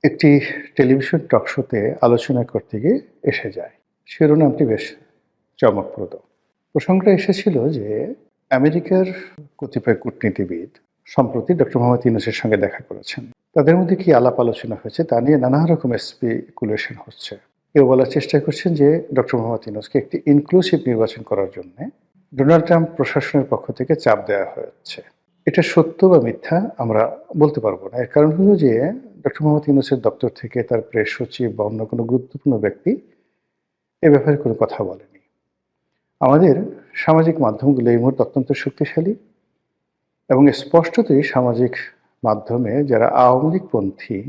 একটি টেলিভিশন টক শোতে আলোচনা করতে গিয়ে এসে যায়। শিরোনামটি বেশ চমকপ্রদ। প্রসঙ্গটা এসেছিল যে আমেরিকার কতিপয় কূটনীতিবিদ সম্প্রতি ডক্টর মোহাম্মদ ইউনূসের সঙ্গে দেখা করেছেন। তাদের মধ্যে কি আলাপ আলোচনা হয়েছে তা নিয়ে নানা রকমের স্পেকুলেশন হচ্ছে। কেউ বলার চেষ্টা করছেন যে ডক্টর মোহাম্মদ ইউনূসকে একটি ইনক্লুসিভ নির্বাচন করার জন্য ডোনাল্ড ট্রাম্প প্রশাসনের পক্ষ থেকে চাপ দেওয়া হচ্ছে। এটা সত্য বা মিথ্যা আমরা বলতে পারবো না। এর কারণ হলো যে ডক্টর মোহাম্মদ ইউনূসের দপ্তর থেকে তার প্রেস সচিব বা অন্য কোনো গুরুত্বপূর্ণ ব্যক্তি এ ব্যাপারে কোনো কথা বলেনি। আমাদের সামাজিক মাধ্যমগুলো এই মুহূর্তে অত্যন্ত শক্তিশালী এবং স্পষ্টতই সামাজিক মাধ্যমে যারা আওয়ামী লীগপন্থী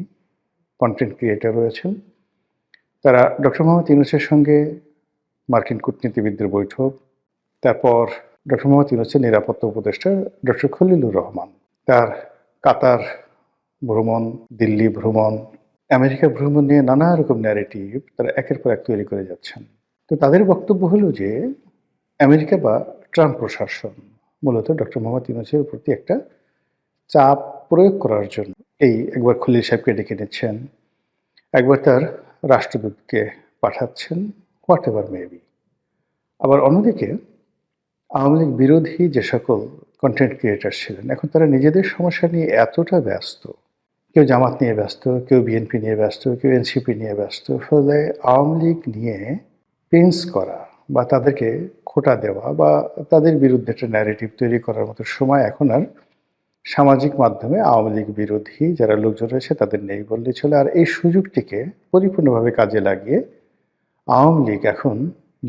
কন্টেন্ট ক্রিয়েটর রয়েছেন তারা ডক্টর মোহাম্মদ ইউনূসের সঙ্গে মার্কিন কূটনীতিবিদদের বৈঠক, তারপর ডক্টর মোহাম্মদ ইউনূসের নিরাপত্তা উপদেষ্টা ডক্টর খলিলুর রহমান তার কাতার ভ্রমণ, দিল্লি ভ্রমণ, আমেরিকা ভ্রমণ নিয়ে নানা রকম ন্যারেটিভ তারা একের পর এক তৈরি করে যাচ্ছেন। তো তাদের বক্তব্য হলো যে আমেরিকা বা ট্রাম্প প্রশাসন মূলত ডক্টর মোহাম্মদ ইউনূসের প্রতি একটা চাপ প্রয়োগ করার জন্য এই একবার খলিল সাহেবকে ডেকে নিচ্ছেন, একবার তার রাষ্ট্রদূতকে পাঠাচ্ছেন, হোয়াট এভার মেবি। আবার অন্যদিকে আওয়ামী লীগ বিরোধী যে সকল কন্টেন্ট ক্রিয়েটার ছিলেন এখন তারা নিজেদের সমস্যা নিয়ে এতটা ব্যস্ত, কেউ জামাত নিয়ে ব্যস্ত, কেউ বিএনপি নিয়ে ব্যস্ত, কেউ এনসিপি নিয়ে ব্যস্ত, ফলে আওয়ামী লীগ নিয়ে পেন্স করা বা তাদেরকে খোঁটা দেওয়া বা তাদের বিরুদ্ধে একটা ন্যারেটিভ তৈরি করার মতো সময় এখন আর সামাজিক মাধ্যমে আওয়ামী লীগ বিরোধী যারা লোকজন রয়েছে তাদের নেই বললেই চলে। আর এই সুযোগটিকে পরিপূর্ণভাবে কাজে লাগিয়ে আওয়ামী লীগ এখন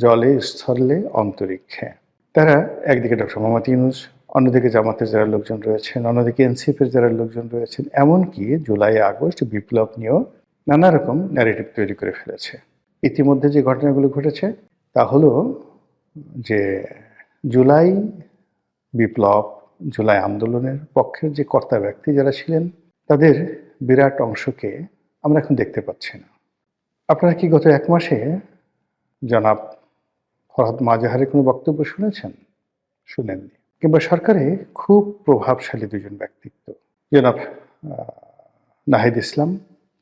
জলে, স্থলে, অন্তরিক্ষে। তারা একদিকে ডক্টর মোহাম্মদ ইউনূস, অন্যদিকে জামাতের যারা লোকজন রয়েছেন, অন্যদিকে এনসিপির যারা লোকজন রয়েছেন, এমনকি জুলাই আগস্ট বিপ্লব নিয়েও নানা রকম ন্যারেটিভ তৈরি করে ফেলেছে। ইতিমধ্যে যে ঘটনাগুলো ঘটেছে তা হলো যে জুলাই বিপ্লব, জুলাই আন্দোলনের পক্ষের যে কর্তা ব্যক্তি যারা ছিলেন তাদের বিরাট অংশকে আমরা এখন দেখতে পাচ্ছি না। আপনারা কি গত ১ মাসে জনাব ফরহাদ মাজাহারের কোনো বক্তব্য শুনেছেন? শুনেননি। কিংবা সরকারে খুব প্রভাবশালী দুজন ব্যক্তিত্ব, জনাব নাহিদ ইসলাম,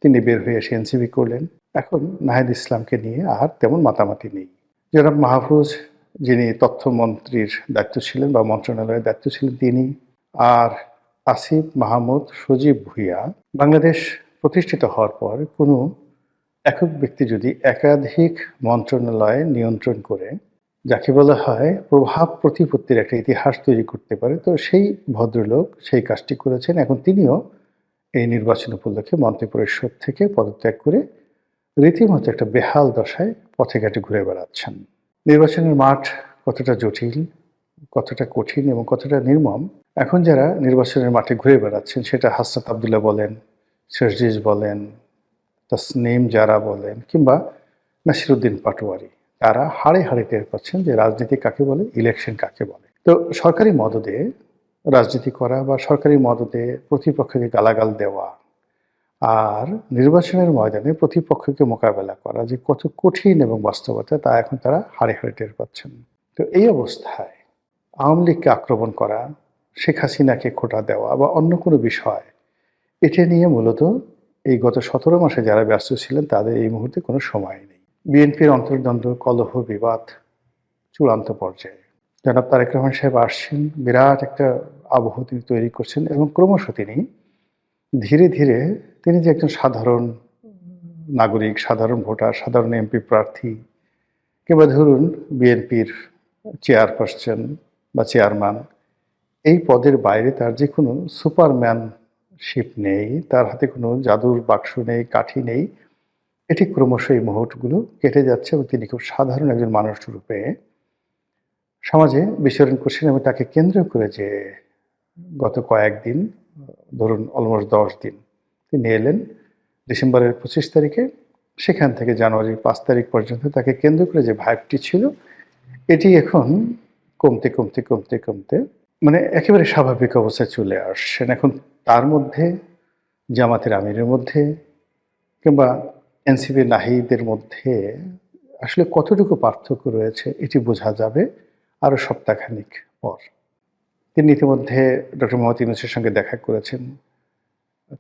তিনি বের হয়ে এসে এনসিপি করলেন। এখন নাহিদ ইসলামকে নিয়ে আর তেমন মাতামাতি নেই। জনাব মাহফুজ, যিনি তথ্যমন্ত্রীর দায়িত্ব ছিলেন বা মন্ত্রণালয়ের দায়িত্ব ছিলেন তিনি, আর আসিফ মাহমুদ সজীব ভুঁইয়া, বাংলাদেশ প্রতিষ্ঠিত হওয়ার পর কোনো একক ব্যক্তি যদি একাধিক মন্ত্রণালয় নিয়ন্ত্রণ করে যাকে বলা হয় প্রভাব প্রতিপত্তির একটা ইতিহাস তৈরি করতে পারে, তো সেই ভদ্রলোক সেই কাজটি করেছেন। এখন তিনিও এই নির্বাচন উপলক্ষে মন্ত্রিপরিষদ থেকে পদত্যাগ করে রীতিমতো একটা বেহাল দশায় পথে ঘাটে ঘুরে বেড়াচ্ছেন। নির্বাচনের মাঠ কতটা জটিল, কতটা কঠিন এবং কতটা নির্মম এখন যারা নির্বাচনের মাঠে ঘুরে বেড়াচ্ছেন, সেটা হাসনাত আবদুল্লাহ বলেন, শরজিজ বলেন, তাসনিম জারা বলেন কিংবা নাসিরুদ্দিন পাটোয়ারি, তারা হাড়ে হাড়ে টের পাচ্ছেন যে রাজনীতি কাকে বলে, ইলেকশন কাকে বলে। তো সরকারি মদদে রাজনীতি করা বা সরকারি মদদে প্রতিপক্ষকে গালাগাল দেওয়া আর নির্বাচনের ময়দানে প্রতিপক্ষকে মোকাবেলা করা যে কত কঠিন এবং বাস্তবতা তা এখন তারা হাড়ে হাড়ে টের পাচ্ছেন। তো এই অবস্থায় আওয়ামী লীগকে আক্রমণ করা, শেখ হাসিনাকে খোঁটা দেওয়া বা অন্য কোনো বিষয়, এটা নিয়ে মূলত এই গত ১৭ মাসে যারা ব্যস্ত ছিলেন তাদের এই মুহূর্তে কোনো সময় নেই। বিএনপির অন্তর্দ্বন্দ্ব, কলহ, বিবাদ চূড়ান্ত পর্যায়ে। জনাব তারেক রহমান সাহেব আসছেন, বিরাট একটা আবহ তিনি তৈরি করছেন এবং ক্রমশ তিনি ধীরে ধীরে তিনি যে একজন সাধারণ নাগরিক, সাধারণ ভোটার, সাধারণ এমপি প্রার্থী কিংবা ধরুন বিএনপির চেয়ারপারসন বা চেয়ারম্যান, এই পদের বাইরে তার যে কোনো সুপারম্যানশিপ নেই, তার হাতে কোনো জাদুর বাক্স নেই, কাঠি নেই। এটি ক্রমশ এই মুহূর্তগুলো কেটে যাচ্ছে এবং তিনি খুব সাধারণ একজন মানুষ রূপে সমাজে বিচরণ করছেন এবং তাকে কেন্দ্র করে যে গত কয়েকদিন, ধরুন অলমোস্ট ১০ দিন, তিনি এলেন ডিসেম্বরের ২৫ তারিখে, সেখান থেকে জানুয়ারির ৫ তারিখ পর্যন্ত তাকে কেন্দ্র করে যে ভাইবটি ছিল এটি এখন কমতে কমতে কমতে কমতে মানে একেবারে স্বাভাবিক অবস্থায় চলে আসছেন। এখন তার মধ্যে, জামাতের আমিরের মধ্যে কিংবা এনসিপি নাহিদের মধ্যে আসলে কতটুকু পার্থক্য রয়েছে এটি বোঝা যাবে আরও সপ্তাহখানিক পর। তিনি ইতিমধ্যে ডক্টর মোহাম্মদ ইউনূসের সঙ্গে দেখা করেছেন,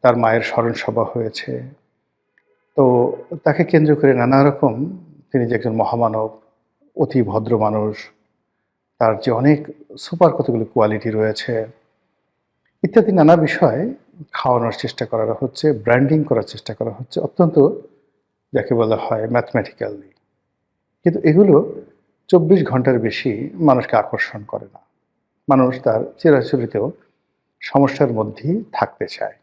তার মায়ের স্মরণ সভা হয়েছে, তো তাকে কেন্দ্র করে নানা রকম তিনি যে একজন মহামানব, অতি ভদ্র মানুষ, তার যে অনেক সুপার কতগুলো কোয়ালিটি রয়েছে ইত্যাদি নানা বিষয় খাওয়ানোর চেষ্টা করা হচ্ছে, ব্র্যান্ডিং করার চেষ্টা করা হচ্ছে অত্যন্ত যাকে বলা হয় ম্যাথমেটিক্যালি। কিন্তু এগুলো ২৪ ঘন্টার বেশি মানুষকে আকর্ষণ করে না। মানুষ তার চিরাচরিত সমস্যার মধ্যেই থাকতে চায়।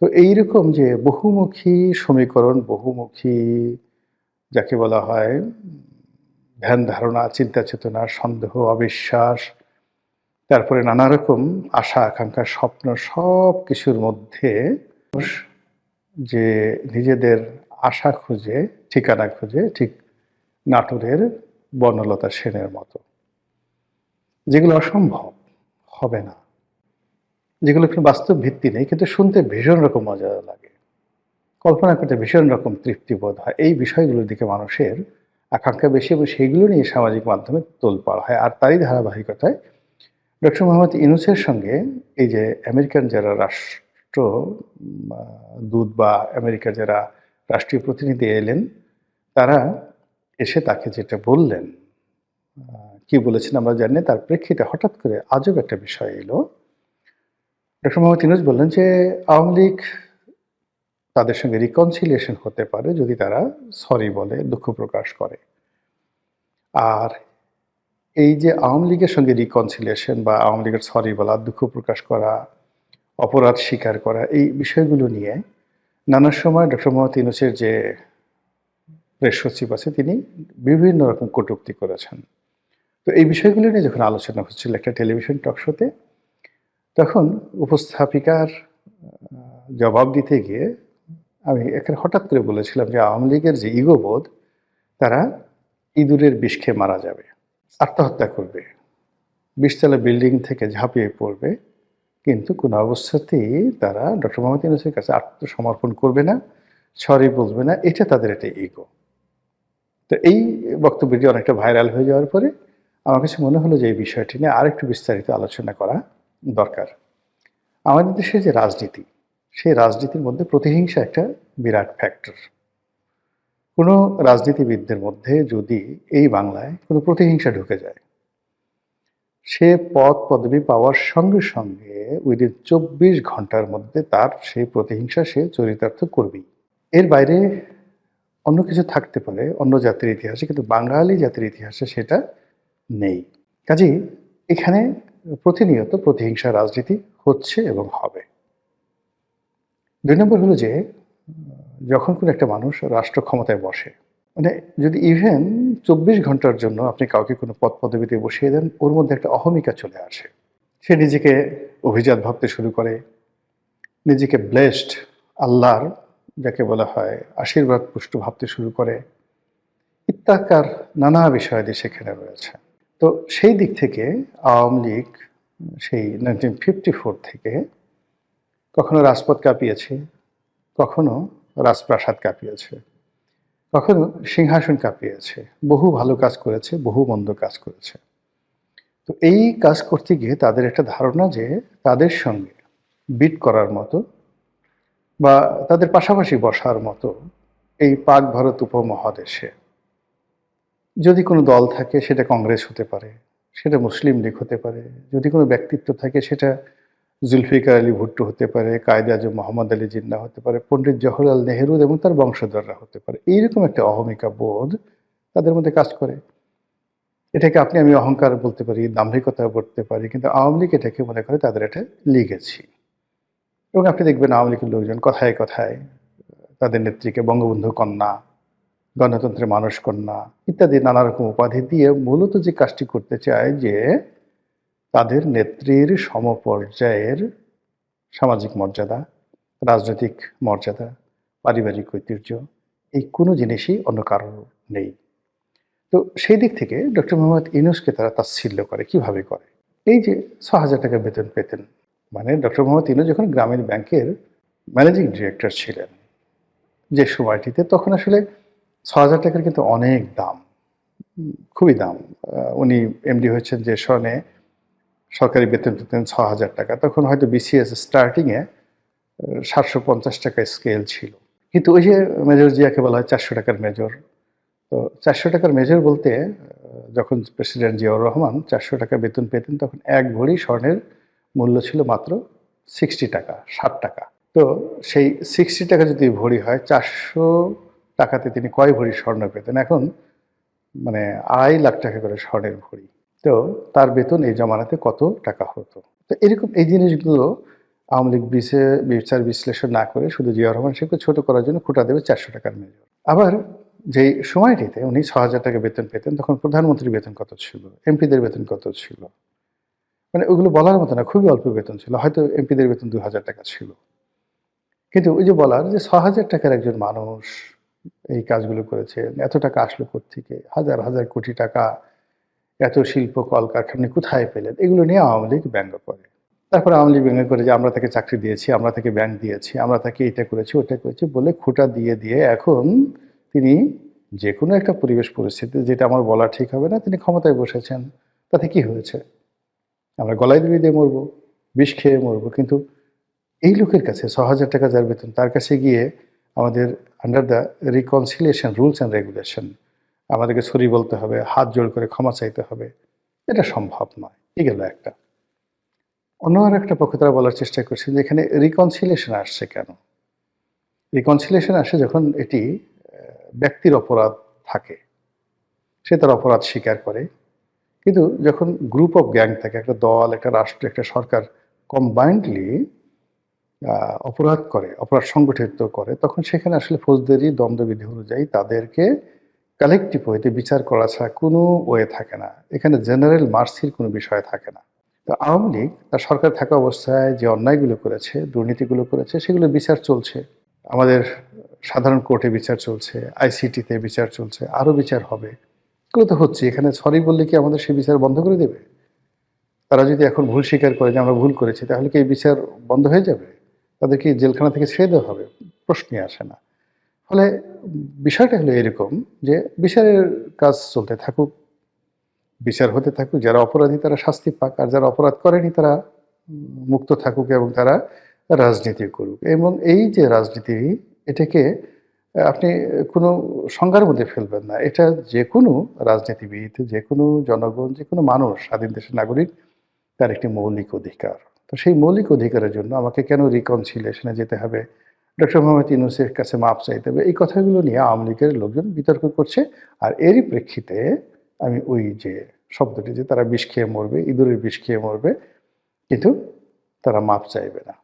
তো এইরকম যে বহুমুখী সমীকরণ, বহুমুখী যাকে বলা হয় ধ্যান ধারণা, চিন্তা চেতনা, সন্দেহ, অবিশ্বাস, তারপরে নানা রকম আশা আকাঙ্ক্ষা, স্বপ্ন সবকিছুর মধ্যে মানুষ যে নিজেদের আশা খুঁজে, ঠিকানা খুঁজে ঠিক নাটোরের বনলতা সেনের মতো। যেগুলো অসম্ভব, হবে না। যেগুলো কোনো বাস্তব ভিত্তি নেই কিন্তু শুনতে ভীষণ রকম মজা লাগে। কল্পনা করতে ভীষণ রকম তৃপ্তিবোধ হয়। এই বিষয়গুলোর দিকে মানুষের আকাঙ্ক্ষা বেশি এবং সেইগুলো নিয়ে সামাজিক মাধ্যমে তোলপাড় হয়। আর তারই ধারাবাহিকতায় ডক্টর মোহাম্মদ ইউনূসের সঙ্গে এই যে আমেরিকান যারা রাষ্ট্র দূত বা আমেরিকার যারা রাষ্ট্রীয় প্রতিনিধি এলেন, তারা এসে তাকে যেটা বললেন, কি বলেছেন আমরা জানি না। তার প্রেক্ষিতে হঠাৎ করে আজব একটা বিষয় এলো। ডক্টর মোহাম্মদ ইউনূস বললেন যে, আওয়ামী লীগ তাদের সঙ্গে রিকনসিলিয়েশন হতে পারে যদি তারা সরি বলে, দুঃখ প্রকাশ করে। আর এই যে আওয়ামী লীগের সঙ্গে রিকনসিলিয়েশন বা আওয়ামী লীগের সরি বলা, দুঃখ প্রকাশ করা, অপরাধ স্বীকার করা, এই বিষয়গুলো নিয়ে নানা সময় ডক্টর মোহাম্মদ ইউনূসের যে প্রেস সচিব আছে তিনি বিভিন্ন রকম কটূক্তি করেছেন। তো এই বিষয়গুলো নিয়ে যখন আলোচনা হচ্ছিল একটা টেলিভিশন টক শোতে, তখন উপস্থাপিকার জবাব দিতে গিয়ে আমি এখানে হঠাৎ করে বলেছিলাম যে আওয়ামী লীগের যে ইগোবোধ, তারা ইঁদুরের বিষ খেয়ে মারা যাবে, আত্মহত্যা করবে, ২০ তলা বিল্ডিং থেকে ঝাঁপিয়ে পড়বে, কিন্তু কোনো অবস্থাতেই তারা ডক্টর মোহাম্মদ ইউনূসের কাছে আত্মসমর্পণ করবে না, সরি বলবে না। এটা তাদের একটা ইগো। তো এই বক্তব্যটি অনেকটা ভাইরাল হয়ে যাওয়ার পরে আমার কাছে মনে হলো যে এই বিষয়টি নিয়ে আরেকটু বিস্তারিত আলোচনা করা দরকার। আমাদের দেশের যে রাজনীতি, সেই রাজনীতির মধ্যে প্রতিহিংসা একটা বিরাট ফ্যাক্টর। কোনো রাজনীতিবিদদের মধ্যে যদি এই বাংলায় কোনো প্রতিহিংসা ঢুকে যায়, সে পদ পদবি পাওয়ার সঙ্গে সঙ্গে উইদিন ২৪ ঘন্টার মধ্যে তার সেই প্রতিহিংসা সে চরিতার্থ করবেই। এর বাইরে অন্য কিছু থাকতে পারে অন্য জাতির ইতিহাসে, কিন্তু বাঙালি জাতির ইতিহাসে সেটা নেই। কাজেই এখানে প্রতিনিয়ত প্রতিহিংসা রাজনীতি হচ্ছে এবং হবে। ২ নম্বর হলো যে যখন কোনো একটা মানুষ রাষ্ট্র ক্ষমতায় বসে, মানে যদি ইভেন ২৪ ঘন্টার জন্য আপনি কাউকে কোনো পদ পদবিতে বসিয়ে দেন, ওর মধ্যে একটা অহমিকা চলে আসে। সে নিজেকে অভিজাত ভাবতে শুরু করে, নিজেকে ব্লেসড, আল্লাহর যাকে বলা হয় আশীর্বাদ পুষ্ট ভাবতে শুরু করে। ইত্যাকার নানা বিষয়াদি সেখানে রয়েছে। তো সেই দিক থেকে আওয়ামী লীগ সেই 1954 থেকে কখনো রাজপথ কাঁপিয়েছে, কখনো রাজপ্রাসাদ কাঁপিয়েছে, কখনো সিংহাসন কাঁপিয়েছে। বহু ভালো কাজ করেছে, বহু মন্দ কাজ করেছে। তো এই কাজ করতে গিয়ে তাদের একটা ধারণা যে তাদের সঙ্গে বিট করার মতো বা তাদের পাশাপাশি বসার মতো এই পাক ভারত উপমহাদেশে যদি কোনো দল থাকে, সেটা কংগ্রেস হতে পারে, সেটা মুসলিম লীগ হতে পারে। যদি কোনো ব্যক্তিত্ব থাকে, সেটা জুলফিকার আলী ভুট্টো হতে পারে, কায়েদে আজম মোহাম্মদ আলী জিন্নাহ হতে পারে, পণ্ডিত জওহরলাল নেহরু এবং তার বংশধররা হতে পারে। এইরকম একটা অহমিকা বোধ তাদের মধ্যে কাজ করে। এটাকে আপনি আমি অহংকার বলতে পারি, দাম্ভিকতা বলতে পারি, কিন্তু আওয়ামী লীগ এটাকে মনে করে তাদের একটা লিগেছি। এবং আপনি দেখবেন আওয়ামী লীগের লোকজন কথায় কথায় তাদের নেত্রীকে বঙ্গবন্ধু কন্যা, গণতন্ত্রের মানুষ কন্যা ইত্যাদি নানা রকম উপাধি দিয়ে মূলত যে কাজটি করতে চায় যে তাদের নেত্রীর সমপর্যায়ের সামাজিক মর্যাদা, রাজনৈতিক মর্যাদা, পারিবারিক ঐতিহ্য এই কোনো জিনিসই অন্য কারোর নেই। তো সেই দিক থেকে ডক্টর মোহাম্মদ ইউনূসকে তারা তাচ্ছিল্য করে। কিভাবে করে? এই যে ৬,০০০ টাকা বেতন পেতেন, মানে ডক্টর মোহাম্মদ ইউনূস যখন গ্রামীণ ব্যাংকের ম্যানেজিং ডিরেক্টর ছিলেন যে সময়টিতে, তখন আসলে ৬,০০০ টাকার কিন্তু অনেক দাম, খুবই দাম। উনি এমডি হয়েছেন যে সনে সরকারি বেতন পেতেন ৬,০০০ টাকা। তখন হয়তো বিসিএস স্টার্টিংয়ে ৭৫০ টাকা স্কেল ছিল। কিন্তু ওই যে মেজর জিয়াকে বলা হয় ৪০০ টাকার মেজর। তো ৪০০ টাকার মেজর বলতে যখন প্রেসিডেন্ট জিয়াউর রহমান ৪০০ টাকা বেতন পেতেন তখন ১ ভরি স্বর্ণের মূল্য ছিল মাত্র ৬০ টাকা, ৬০ টাকা। তো সেই ৬০ টাকা যদি ভরি হয় ৪০০ টাকাতে তিনি কয় ভরি স্বর্ণ পেতেন? এখন মানে ২.৫ লাখ টাকা করে স্বর্ণের ভরি। তো তার বেতন এই জমানাতে কত টাকা হতো? তো এরকম এই জিনিসগুলো আওয়ামী লীগ বিচার বিশ্লেষণ না করে শুধু জিয়াউর রহমান সাহেবকে ছোট করার জন্য খোঁটা দেবে ৪০০ টাকার মেজর। আবার যেই সময়টিতে উনি ৬,০০০ টাকা বেতন পেতেন তখন প্রধানমন্ত্রীর বেতন কত ছিল? এমপিদের বেতন কত ছিল? মানে ওগুলো বলার মতো না, খুবই অল্প বেতন ছিল। হয়তো এমপিদের বেতন ২,০০০ টাকা ছিল। কিন্তু ওই যে বলার যে ৬,০০০ টাকার একজন মানুষ এই কাজগুলো করেছেন, এত টাকা আসলো কোত্থেকে? হাজার, হাজার কোটি টাকা এত শিল্প কলকারখানা কোথায় পেলেন? এগুলো নিয়ে আওয়ামী লীগ ব্যঙ্গ করে। তারপরে আওয়ামী লীগ ব্যঙ্গ করে যে আমরা তাকে চাকরি দিয়েছি, আমরা তাকে ব্যাংক দিয়েছি, আমরা তাকে এটা করেছি, ওটা করেছি বলে খোঁটা দিয়ে এখন তিনি যেকোনো একটা পরিবেশ পরিস্থিতি, যেটা আমার বলা ঠিক হবে না, তিনি ক্ষমতায় বসেছেন। তাতে কি হয়েছে? আমরা গলায় দড়ি দিয়ে মরবো, বিষ খেয়ে মরবো। কিন্তু এই লোকের কাছে ৬,০০০ টাকা যার বেতন, তার কাছে গিয়ে আমাদের under the reconciliation rules and regulation আমাদেরকে সরি বলতে হবে, হাত জোড় করে ক্ষমা চাইতে হবে। এটা সম্ভব নয়। এই গেল একটা। অন্য আরেকটা পক্ষে তারা বলার চেষ্টা করছেন যে এখানে রিকনসিলিয়েশন আসছে কেন? রিকনসিলিয়েশন আসে যখন এটি ব্যক্তির অপরাধ থাকে। সে তার অপরাধ স্বীকার করে। কিন্তু যখন গ্রুপ অফ গ্যাং থাকে, একটা দল, একটা রাষ্ট্র, একটা সরকার কম্বাইন্ডলি অপরাধ করে, অপরাধ সংগঠিত করে, তখন সেখানে আসলে ফৌজদারি দণ্ডবিধি অনুযায়ী তাদেরকে কালেকটিভ ওয়েতে বিচার করা ছাড়া কোনো ওয়ে থাকে না। এখানে জেনারেল মার্সির কোনো বিষয় থাকে না। তো আওয়ামী লীগ তার সরকার থাকা অবস্থায় যে অন্যায়গুলো করেছে, দুর্নীতিগুলো করেছে, সেগুলো বিচার চলছে। আমাদের সাধারণ কোর্টে বিচার চলছে, আইসিটিতে বিচার চলছে, আরও বিচার হবে। এগুলো তো হচ্ছে। এখানে সরি বললে কি আমাদের সেই বিচার বন্ধ করে দেবে? তারা যদি এখন ভুল স্বীকার করে যে আমরা ভুল করেছি, তাহলে কি এই বিচার বন্ধ হয়ে যাবে? তাদেরকে জেলখানা থেকে ছেড়ে দেওয়া হবে? প্রশ্নই আসে না। ফলে বিষয়টা হলো এরকম যে বিচারের কাজ চলতে থাকুক, বিচার হতে থাকুক, যারা অপরাধী তারা শাস্তি পাক, আর যারা অপরাধ করেনি তারা মুক্ত থাকুক এবং তারা রাজনীতি করুক। এবং এই যে রাজনীতি, এটাকে আপনি কোনো সংজ্ঞার মধ্যে ফেলবেন না। এটা যেকোনো রাজনীতিবিদ, যেকোনো জনগণ, যেকোনো মানুষ, স্বাধীন দেশের নাগরিক, তার একটি মৌলিক অধিকার। তো সেই মৌলিক অধিকারের জন্য আমাকে কেন রিকনসিলিয়েশনে যেতে হবে? ডক্টর মোহাম্মদ ইউনূসের কাছে মাপ চাইতে হবে? এই কথাগুলো নিয়ে আওয়ামী লীগের লোকজন বিতর্ক করছে। আর এরই প্রেক্ষিতে আমি ওই যে শব্দটি, যে তারা বিষ খেয়ে মরবে, ইঁদুরের বিষ খেয়ে মরবে, কিন্তু তারা মাপ চাইবে না।